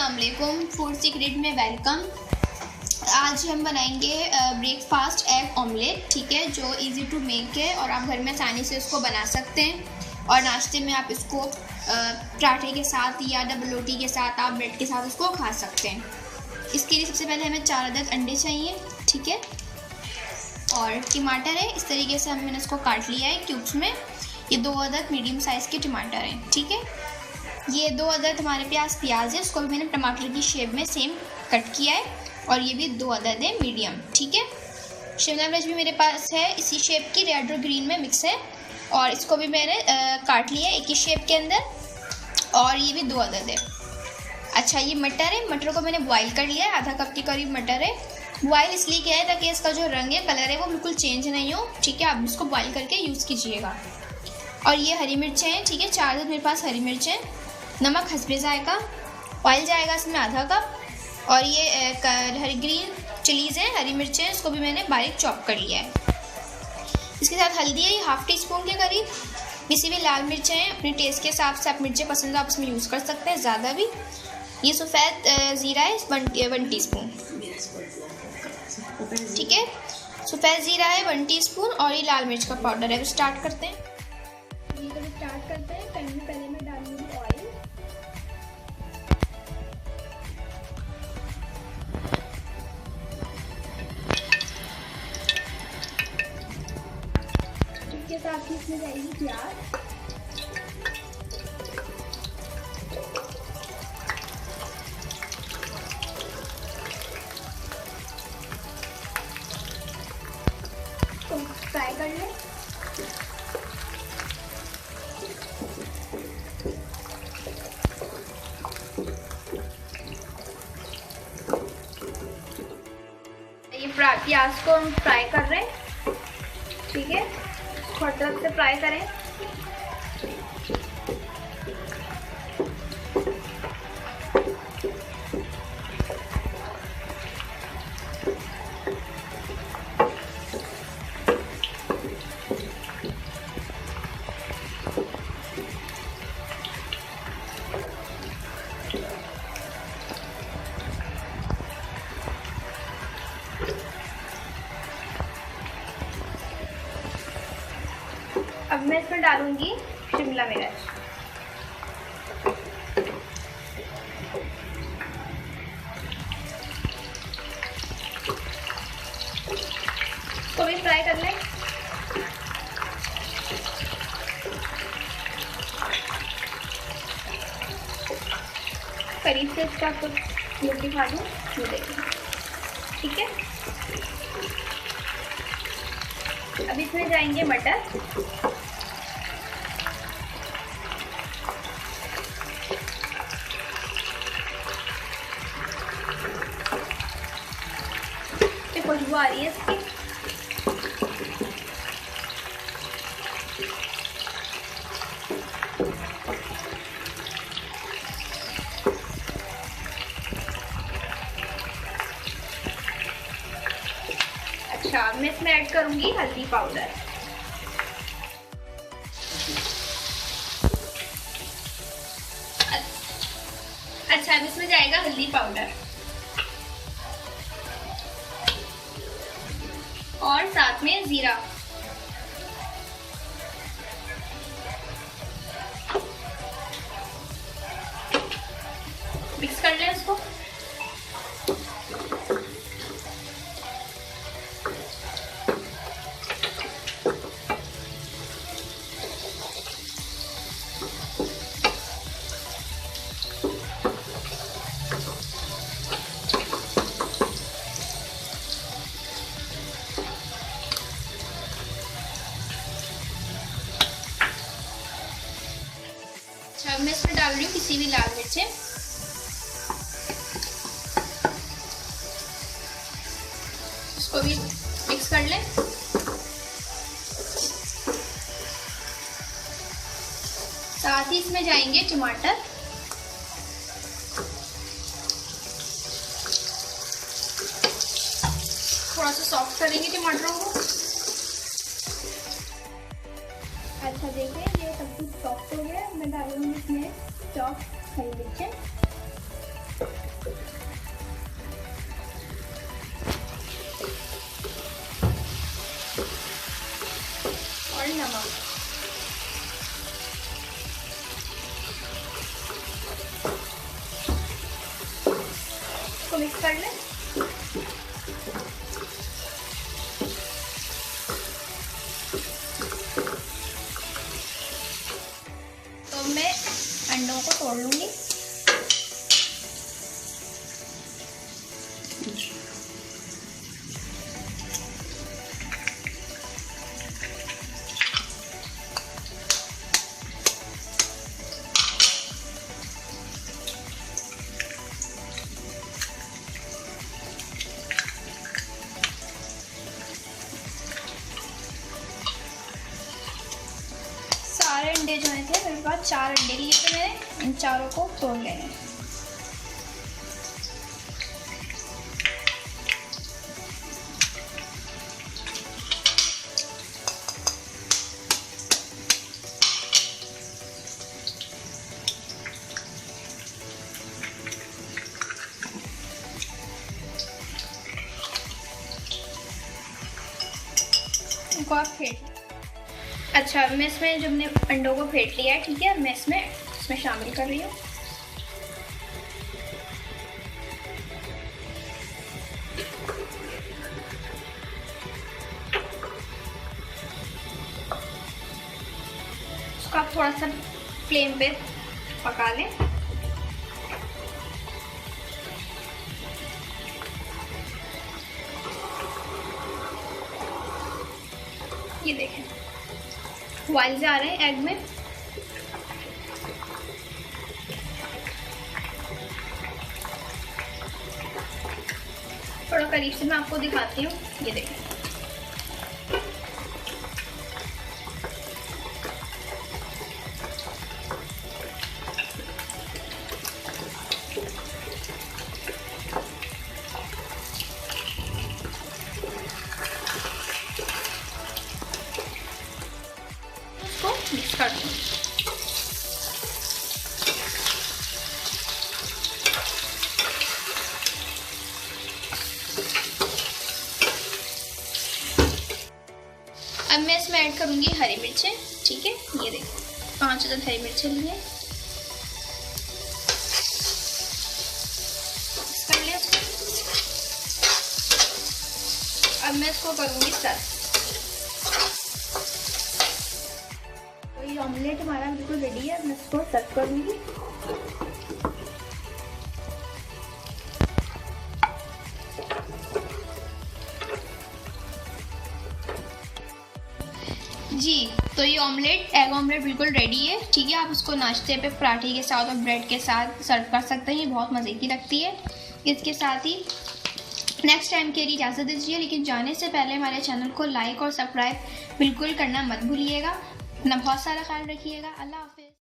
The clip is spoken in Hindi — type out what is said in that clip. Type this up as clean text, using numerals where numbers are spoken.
अस्सलाम वालेकुम, फूड सीक्रेट में वेलकम। आज हम बनाएंगे ब्रेकफास्ट एग ऑमलेट, ठीक है, जो इजी टू मेक है और आप घर में आसानी से इसको बना सकते हैं। और नाश्ते में आप इसको पराठे के साथ या डबल रोटी के साथ, आप ब्रेड के साथ इसको खा सकते हैं। इसके लिए सबसे पहले हमें 4 अदद अंडे चाहिए, ठीक है, और टमाटर है। इस तरीके से मैंने इसको काट लिया है क्यूब्स में। ये 2 अदद मीडियम साइज़ के टमाटर हैं, ठीक है। ये 2 अदद हमारे प्याज है, उसको भी मैंने टमाटर की शेप में सेम कट किया है। और ये भी 2 अदद है मीडियम, ठीक है। शिमला मिर्च भी मेरे पास है इसी शेप की, रेड और ग्रीन में मिक्स है, और इसको भी मैंने काट लिया है एक ही शेप के अंदर। और ये भी 2 अदद है। अच्छा, ये मटर है, मटर को मैंने बॉईल कर लिया है, आधा कप के करीब मटर है। बॉईल इसलिए किया है ताकि इसका जो रंग है, कलर है, वो बिल्कुल चेंज नहीं हो, ठीक है। आप इसको बॉईल करके यूज़ कीजिएगा। और ये हरी मिर्चें हैं, ठीक है, 4 अदद मेरे पास हरी मिर्चें। नमक हस्बे जायका। ऑयल जाएगा इसमें आधा कप। और ये हरी ग्रीन चिलीज़ हैं, हरी मिर्चें हैं, इसको भी मैंने बारीक चॉप कर लिया है। इसके साथ हल्दी है, ये ½ टीस्पून के करीब। पिसी हुई लाल मिर्चें हैं, अपने टेस्ट के हिसाब से आप मिर्चें पसंद आप इसमें यूज़ कर सकते हैं, ज़्यादा भी। ये सफ़ेद ज़ीरा है 1 टीस्पून, ठीक है। सफ़ेद ज़ीरा है 1 टीस्पून। और ये लाल मिर्च का पाउडर है। अब स्टार्ट करते हैं। पैन में पहले मैं डालूंगी ऑयल। इसके साथ ही इसमें जाएगी प्याज। तो फ्राई कर लें। प्याज को हम फ्राई कर रहे हैं, ठीक है, हर तरफ से फ्राई करें। अब मैं इसमें डालूंगी शिमला मिर्च। तो भी फ्राई कर लें। करीब से इसका कुछ रोटी खा लूँ, ये देखिए, ठीक है। अब इसमें जाएंगे मटर। खुशबू आ रही है इसकी। अच्छा, मैं इसमें ऐड करूंगी हल्दी पाउडर। अच्छा, अब इसमें जाएगा हल्दी पाउडर और साथ में जीरा। मिक्स कर लें इसको। अच्छा, मैं इसमें डाल रही हूँ किसी भी लाल मिर्चें। इसको भी मिक्स कर लें। साथ ही इसमें जाएंगे टमाटर। थोड़ा सा सॉफ्ट करेंगे टमाटरों को। अच्छा, देखिए ये सब कुछ सॉफ्ट हो गया। मैं डालूंगी इसमें चॉप हरी मिर्चें। इसको मिक्स कर लें। तो मैं अंडों को तोड़ लूंगी। सारे अंडे जो थे मेरे पास 4 अंडे लिए थे, मैंने इन चारों को तोड़ लिए हैं। इनको आप फेंट। अच्छा, मैं इसमें जब मैंने अंडों को फेंट लिया है, ठीक है, मैं इसमें शामिल कर रही हूँ। इसको आप थोड़ा सा फ्लेम पे पका लें। ये देखें बॉइल्स आ रहे हैं एग में। थोड़ा करीब से मैं आपको दिखाती हूँ, ये देखें। मिक्स कर दूँ। अब मैं इसमें ऐड करूँगी हरी मिर्चें, ठीक है, ये देखो 5 अदद हरी मिर्चें लिए। मिक्स कर लिया इसको। अब मैं इसको करूँगी सर्व। तो ये ऑमलेट हमारा बिल्कुल रेडी है। मैं इसको सर्व करूँगी। जी, तो ये एग ऑमलेट बिल्कुल रेडी है, ठीक है। आप उसको नाश्ते पे पराठे के साथ और ब्रेड के साथ सर्व कर सकते हैं। ये बहुत मज़े की लगती है। इसके साथ ही नेक्स्ट टाइम के लिए इजाज़त दीजिए, लेकिन जाने से पहले हमारे चैनल को लाइक और सब्सक्राइब बिल्कुल करना मत भूलिएगा। अपना बहुत सारा ख्याल रखिएगा। अल्लाह हाफ़िज़।